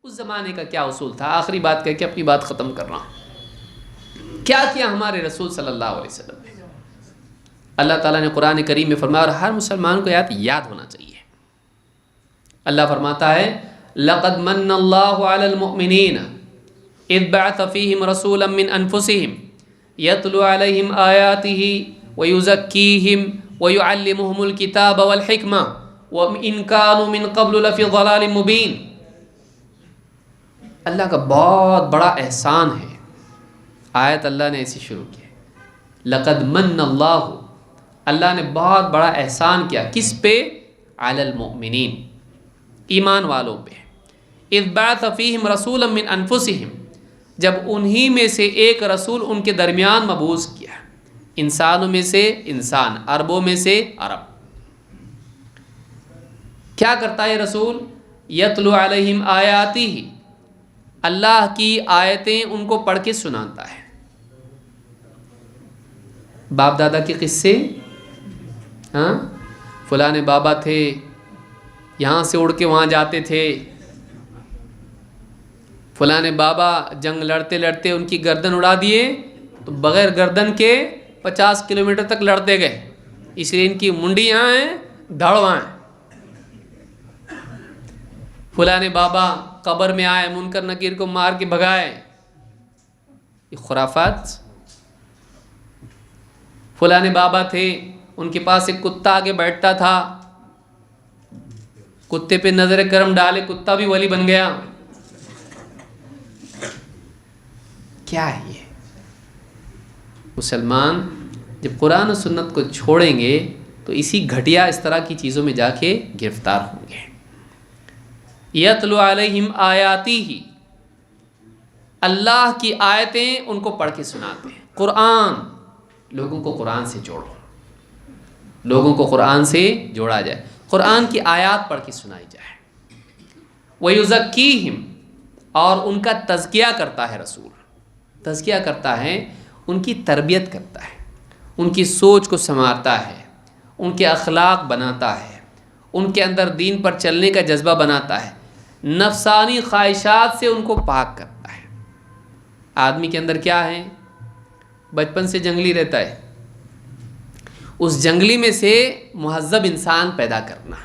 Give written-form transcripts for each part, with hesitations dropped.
اس زمانے کا کیا اصول تھا؟ آخری بات کہہ کے اپنی بات ختم کر رہا ہوں۔ کیا کیا ہمارے رسول صلی اللہ علیہ وسلم نے؟ اللہ تعالیٰ نے قرآن کریم میں فرمایا، اور ہر مسلمان کو یاد ہونا چاہیے۔ اللہ فرماتا ہے لَقَدْ مَنَّ اللَّهُ عَلَى الْمُؤْمِنِينَ إِذْ بَعَثَ فِيهِمْ رَسُولًا مِّنْ أَنفُسِهِمْ يَتْلُو عَلَيْهِمْ آيَاتِهِ وَيُزَكِّيهِمْ وَيُعَلِّمُهُمُ الْكِتَابَ وَالْحِكْمَةَ وَإِنْ كَانُوا مِنْ قَبْلُ لَفِي ضَلَالٍ مُبِينٍ۔ اللہ کا بہت بڑا احسان ہے۔ آیت اللہ نے ایسی شروع کی ہے، لَقَدْ مَنَّ اللَّهُ، اللہ نے بہت بڑا احسان کیا، کس پہ؟ عَلَى الْمُؤْمِنِينَ، ایمان والوں پہ۔ اِذْ بَعَثَ فِيهِمْ رَسُولًا مِّنْ أَنفُسِهِمْ، جب انہی میں سے ایک رسول ان کے درمیان مبعوث کیا، انسانوں میں سے انسان، عربوں میں سے عرب۔ کیا کرتا ہے رسول؟ یتلو علیہم آیاتہ، اللہ کی آیتیں ان کو پڑھ کے سناتا ہے۔ باپ دادا کے قصے، ہاں فلاں بابا تھے، یہاں سے اڑ کے وہاں جاتے تھے، فلاں بابا جنگ لڑتے لڑتے ان کی گردن اڑا دیے تو بغیر گردن کے 50 کلومیٹر تک لڑتے گئے، اس لیے ان کی منڈی یہاں ہے، دھڑ وہاں ہے۔ فلاں بابا قبر میں آئے، منکر نکیر کو مار کے بھگائے، یہ خرافات۔ فلاں بابا تھے، ان کے پاس ایک کتا آگے بیٹھتا تھا، کتے پہ نظر کرم ڈالے، کتا بھی ولی بن گیا۔ کیا ہے یہ؟ مسلمان جب قرآن و سنت کو چھوڑیں گے تو اسی گھٹیا اس طرح کی چیزوں میں جا کے گرفتار ہوں گے۔ یتلو علیہم آیاتہ، اللہ کی آیتیں ان کو پڑھ کے سناتے ہیں۔ قرآن، لوگوں کو قرآن سے جوڑو، لوگوں کو قرآن سے جوڑا جائے، قرآن کی آیات پڑھ کے سنائی جائے۔ وَيُزَكِّيهِمْ، اور ان کا تزکیہ کرتا ہے رسول، تزکیہ کرتا ہے، ان کی تربیت کرتا ہے، ان کی سوچ کو سنوارتا ہے، ان کے اخلاق بناتا ہے، ان کے اندر دین پر چلنے کا جذبہ بناتا ہے، نفسانی خواہشات سے ان کو پاک کرتا ہے۔ آدمی کے اندر کیا ہے؟ بچپن سے جنگلی رہتا ہے، اس جنگلی میں سے مہذب انسان پیدا کرنا۔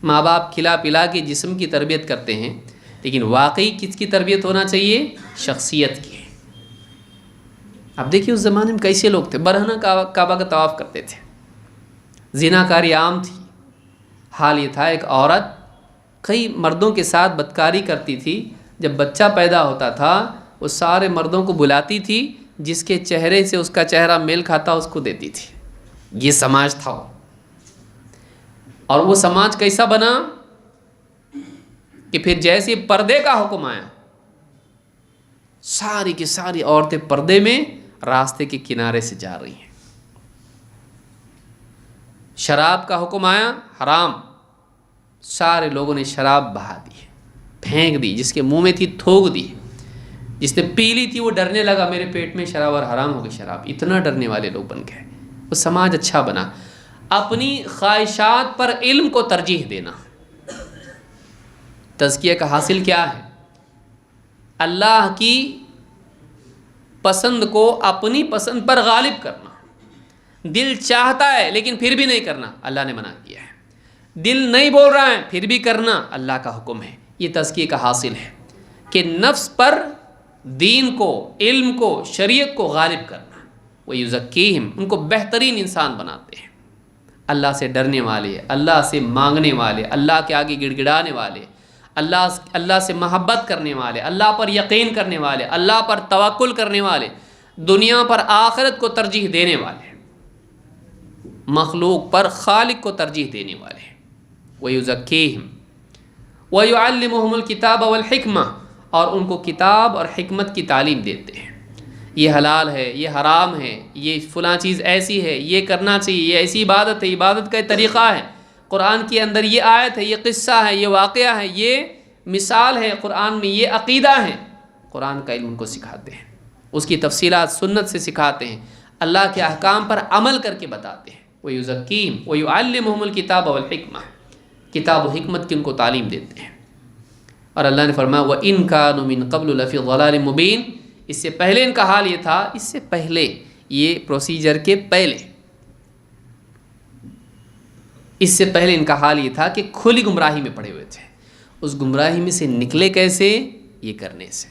ماں باپ کھلا پلا کے جسم کی تربیت کرتے ہیں، لیکن واقعی کس کی تربیت ہونا چاہیے؟ شخصیت کی۔ اب دیکھیے اس زمانے میں کیسے لوگ تھے، برہنہ کعبہ کا طواف کرتے تھے، زناکاری عام تھی۔ حال یہ تھا ایک عورت کئی مردوں کے ساتھ بدکاری کرتی تھی، جب بچہ پیدا ہوتا تھا وہ سارے مردوں کو بلاتی تھی، جس کے چہرے سے اس کا چہرہ میل کھاتا اس کو دیتی تھی۔ یہ سماج تھا وہ، اور وہ سماج کیسا بنا کہ پھر جیسے پردے کا حکم آیا، ساری کی ساری عورتیں پردے میں راستے کے کنارے سے جا رہی ہیں۔ شراب کا حکم آیا، حرام، سارے لوگوں نے شراب بہا دی، پھینک دی، جس کے منہ میں تھی تھوک دی، جس نے پی لی تھی وہ ڈرنے لگا میرے پیٹ میں شراب اور حرام ہو گئی شراب، اتنا ڈرنے والے لوگ بن گئے۔ وہ سماج اچھا بنا۔ اپنی خواہشات پر علم کو ترجیح دینا۔ تزکیہ کا حاصل کیا ہے؟ اللہ کی پسند کو اپنی پسند پر غالب کرنا۔ دل چاہتا ہے لیکن پھر بھی نہیں کرنا، اللہ نے منع کیا ہے۔ دل نہیں بول رہا ہے پھر بھی کرنا، اللہ کا حکم ہے۔ یہ تزکیہ کا حاصل ہے کہ نفس پر دین کو، علم کو، شریعت کو غالب کرنا۔ وَيُزَكِّيهِمْ، ان کو بہترین انسان بناتے ہیں، اللہ سے ڈرنے والے، اللہ سے مانگنے والے، اللہ کے آگے گڑ گڑانے والے، اللہ سے محبت کرنے والے، اللہ پر یقین کرنے والے، اللہ پر توکل کرنے والے، دنیا پر آخرت کو ترجیح دینے والے، مخلوق پر خالق کو ترجیح دینے والے۔ وَيُزَكِّيهِمْ وَيُعَلِّمُهُمُ الْكِتَابَ وَالْحِكْمَةَ، اور ان کو کتاب اور حکمت کی تعلیم دیتے ہیں۔ یہ حلال ہے، یہ حرام ہے، یہ فلاں چیز ایسی ہے، یہ کرنا چاہیے، یہ ایسی عبادت ہے، عبادت کا طریقہ ہے، قرآن کے اندر یہ آیت ہے، یہ قصہ ہے، یہ واقعہ ہے، یہ مثال ہے، قرآن میں یہ عقیدہ ہے۔ قرآن کا علم ان کو سکھاتے ہیں، اس کی تفصیلات سنت سے سکھاتے ہیں، اللہ کے احکام پر عمل کر کے بتاتے ہیں۔ وَيُزَكِّيهِمْ وَيُعَلِّمُهُمُ الْكِتَابَ وَالْحِكْمَةَ، کتاب و حکمت کی ان کو تعلیم دیتے ہیں۔ اور اللہ نے فرمایا وَإِن كَانُوا مِن قَبْلُ لَفِي ضَلَالٍ مُبِينٍ، اس سے پہلے ان کا حال یہ تھا، اس سے پہلے یہ پروسیجر کے پہلے، اس سے پہلے ان کا حال یہ تھا کہ کھلی گمراہی میں پڑے ہوئے تھے۔ اس گمراہی میں سے نکلے کیسے؟ یہ کرنے سے۔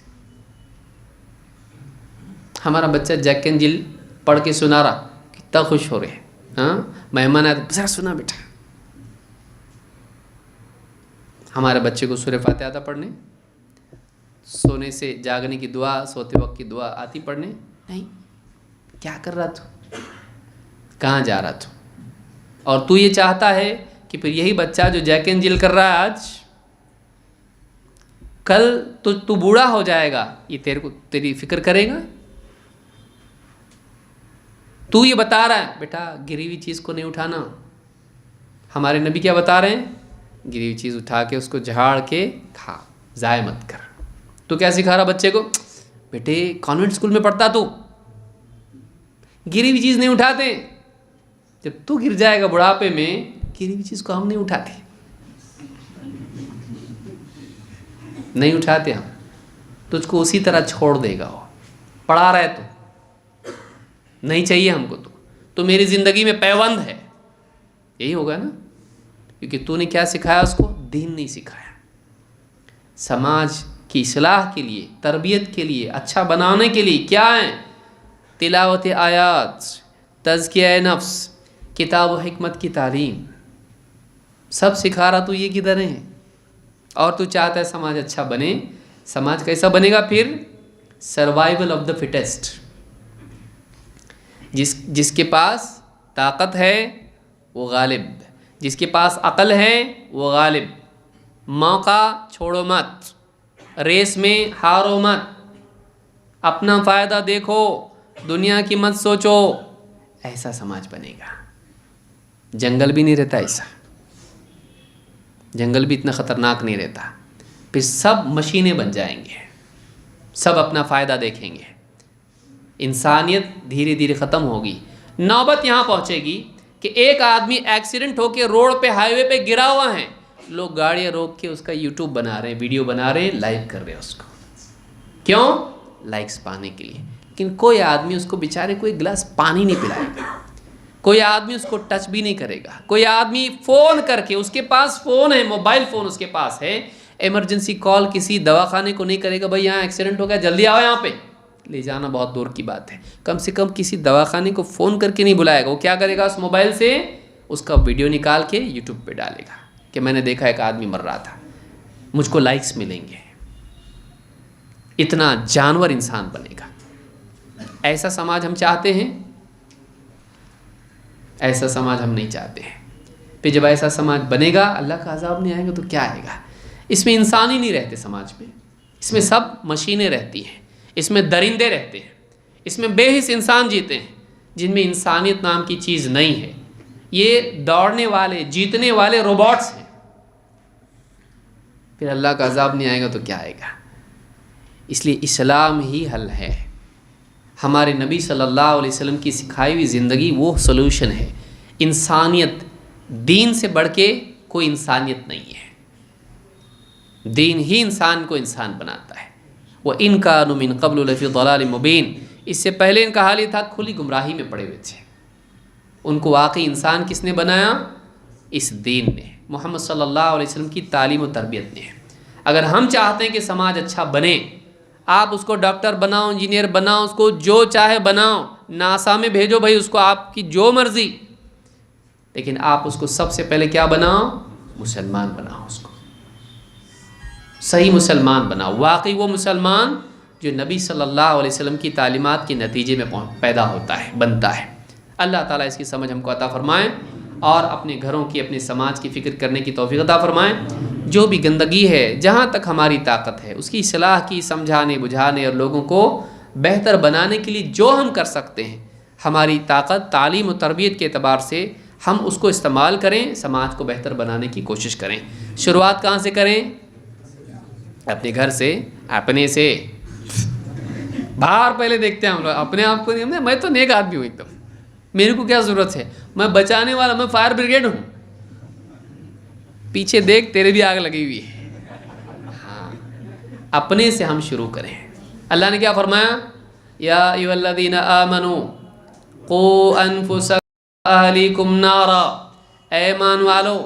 ہمارا بچہ جیک اینڈ جل پڑھ کے سنا رہا، کتنا خوش ہو رہے، ہاں مہمان آئے ذرا سنا بیٹا۔ ہمارے بچے کو سورہ فاتحہ آتا پڑھنے؟ سونے سے جاگنے کی دعا، سوتے وقت کی دعا آتی پڑھنے؟ نہیں۔ کیا کر رہا تو؟ کہاں جا رہا تو؟ اور تو یہ چاہتا ہے کہ پھر یہی بچہ جو جیک اینڈ جل کر رہا ہے آج، کل تو بوڑھا ہو جائے گا، یہ تیری فکر کرے گا؟ تو یہ بتا رہا ہے بیٹا گری ہوئی چیز کو نہیں اٹھانا۔ ہمارے نبی کیا بتا رہے ہیں؟ گری ہوئی چیز اٹھا کے اس کو جھاڑ کے کھا، ضائع مت کر۔ تو کیا سکھا رہا بچے کو؟ بیٹے کانوینٹ اسکول میں پڑھتا تو گری ہوئی چیز نہیں اٹھاتے، جب تو گر جائے گا بڑھاپے میں، گری ہوئی چیز کو ہم نہیں اٹھاتے، نہیں اٹھاتے ہم، تجھ کو اسی طرح چھوڑ دے گا۔ وہ پڑھا رہا ہے تو نہیں چاہیے ہم کو، تو میری زندگی میں پیوند ہے، یہی ہوگا نا، کیونکہ تو نے کیا سکھایا اس کو؟ دین نہیں سکھایا۔ سماج کی اصلاح کے لیے، تربیت کے لیے، اچھا بنانے کے لیے کیا ہے؟ تلاوت آیات، تزکیہ نفس، کتاب و حکمت کی تعلیم، سب سکھا رہا تو یہ کدھر ہے؟ اور تو چاہتا ہے سماج اچھا بنے۔ سماج کیسا بنے گا پھر؟ Survival of the fittest. جس کے پاس طاقت ہے وہ غالب، جس کے پاس عقل ہے وہ غالب۔ موقع چھوڑو مت، ریس میں ہارو مت، اپنا فائدہ دیکھو، دنیا کی مت سوچو۔ ایسا سماج بنے گا۔ جنگل بھی نہیں رہتا ایسا، جنگل بھی اتنا خطرناک نہیں رہتا۔ پھر سب مشینیں بن جائیں گے، سب اپنا فائدہ دیکھیں گے، انسانیت دھیرے دھیرے ختم ہوگی۔ نوبت یہاں پہنچے گی کہ ایک آدمی ایکسیڈنٹ ہو کے روڈ پہ، ہائی وے پہ گرا ہوا ہے، لوگ گاڑیاں روک کے اس کا یوٹیوب بنا رہے ہیں، ویڈیو بنا رہے ہیں، لائیو کر رہے ہیں اس کو۔ کیوں؟ لائکس پانے کے لیے۔ لیکن کوئی آدمی اس کو بیچارے کوئی گلاس پانی نہیں پلائے گا، کوئی آدمی اس کو ٹچ بھی نہیں کرے گا، کوئی آدمی فون کر کے، اس کے پاس فون ہے، موبائل فون اس کے پاس ہے، ایمرجنسی کال کسی دواخانے کو نہیں کرے گا، بھائی یہاں ایکسیڈنٹ ہو گیا جلدی آؤ یہاں پہ، لے جانا بہت دور کی بات ہے۔ کم سے کم کسی دواخانے کو فون کر کے نہیں بلائے گا، وہ کیا کرے گا؟ اس موبائل سے اس کا ویڈیو نکال کے یوٹیوب پہ ڈالے گا کہ میں نے دیکھا ایک آدمی مر رہا تھا، مجھ کو لائکس ملیں گے۔ اتنا جانور انسان بنے گا۔ ایسا سماج ہم چاہتے ہیں؟ ایسا سماج ہم نہیں چاہتے ہیں۔ پھر جب ایسا سماج بنے گا، اللہ کا عذاب نہیں آئے گا تو کیا آئے گا؟ اس میں انسان ہی نہیں رہتے سماج میں، اس میں سب مشینیں رہتی ہیں، اس میں درندے رہتے ہیں، اس میں بے حس انسان جیتے ہیں جن میں انسانیت نام کی چیز نہیں ہے۔ یہ دوڑنے والے، جیتنے والے روبوٹس ہیں۔ پھر اللہ کا عذاب نہیں آئے گا تو کیا آئے گا؟ اس لیے اسلام ہی حل ہے۔ ہمارے نبی صلی اللہ علیہ وسلم کی سکھائی ہوئی زندگی وہ سلوشن ہے۔ انسانیت، دین سے بڑھ کے کوئی انسانیت نہیں ہے، دین ہی انسان کو انسان بناتا ہے۔ وَإِن كَانُوا مِن قَبْلُ لَفِي ضَلَالٍ مُبِينٍ، اس سے پہلے ان کا حال یہ تھا کھلی گمراہی میں پڑے ہوئے تھے۔ ان کو واقعی انسان کس نے بنایا؟ اس دین نے، محمد صلی اللہ علیہ وسلم کی تعلیم و تربیت نے۔ اگر ہم چاہتے ہیں کہ سماج اچھا بنے، آپ اس کو ڈاکٹر بناؤ، انجینئر بناؤ، اس کو جو چاہے بناؤ، ناسا میں بھیجو بھائی اس کو، آپ کی جو مرضی، لیکن آپ اس کو سب سے پہلے کیا بناؤ؟ مسلمان بناؤ، اس کو صحیح مسلمان بناؤ، واقعی وہ مسلمان جو نبی صلی اللہ علیہ وسلم کی تعلیمات کے نتیجے میں پیدا ہوتا ہے، بنتا ہے۔ اللہ تعالیٰ اس کی سمجھ ہم کو عطا فرمائیں اور اپنے گھروں کی، اپنے سماج کی فکر کرنے کی توفیق عطا فرمائیں۔ جو بھی گندگی ہے، جہاں تک ہماری طاقت ہے، اس کی اصلاح کی، سمجھانے بجھانے اور لوگوں کو بہتر بنانے کے لیے جو ہم کر سکتے ہیں، ہماری طاقت تعلیم و تربیت کے اعتبار سے ہم اس کو استعمال کریں، سماج کو بہتر بنانے کی کوشش کریں۔ شروعات کہاں سے کریں؟ اپنے گھر سے، اپنے سے۔ باہر پہلے دیکھتے ہیں ہم لوگ، اپنے آپ کو نہیں، میں تو نیک آدمی ہوں ایک دم، میرے کو کیا ضرورت ہے، میں بچانے والا، میں فائر بریگیڈ ہوں۔ پیچھے دیکھ، تیرے بھی آگ لگی ہوئی ہے۔ ہاں، اپنے سے ہم شروع کریں۔ اللہ نے کیا فرمایا؟ یا ایھا الذین آمنوا قوا انفسکم واہلیکم نارا، اے ایمان والو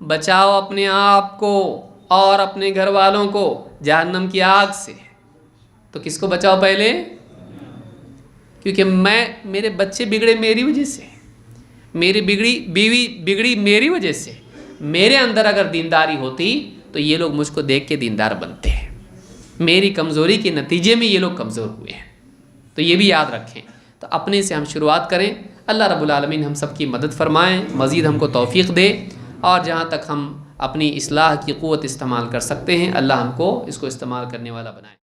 بچاؤ اپنے آپ کو اور اپنے گھر والوں کو جہنم کی آگ سے۔ تو کس کو بچاؤ پہلے؟ کیونکہ میرے بچے بگڑے میری وجہ سے، میری بیوی بگڑی میری وجہ سے۔ میرے اندر اگر دینداری ہوتی تو یہ لوگ مجھ کو دیکھ کے دیندار بنتے ہیں، میری کمزوری کے نتیجے میں یہ لوگ کمزور ہوئے ہیں۔ تو یہ بھی یاد رکھیں، تو اپنے سے ہم شروعات کریں۔ اللہ رب العالمین ہم سب کی مدد فرمائیں، مزید ہم کو توفیق دے، اور جہاں تک ہم اپنی اصلاح کی قوت استعمال کر سکتے ہیں اللہ ہم کو اس کو استعمال کرنے والا بنائے۔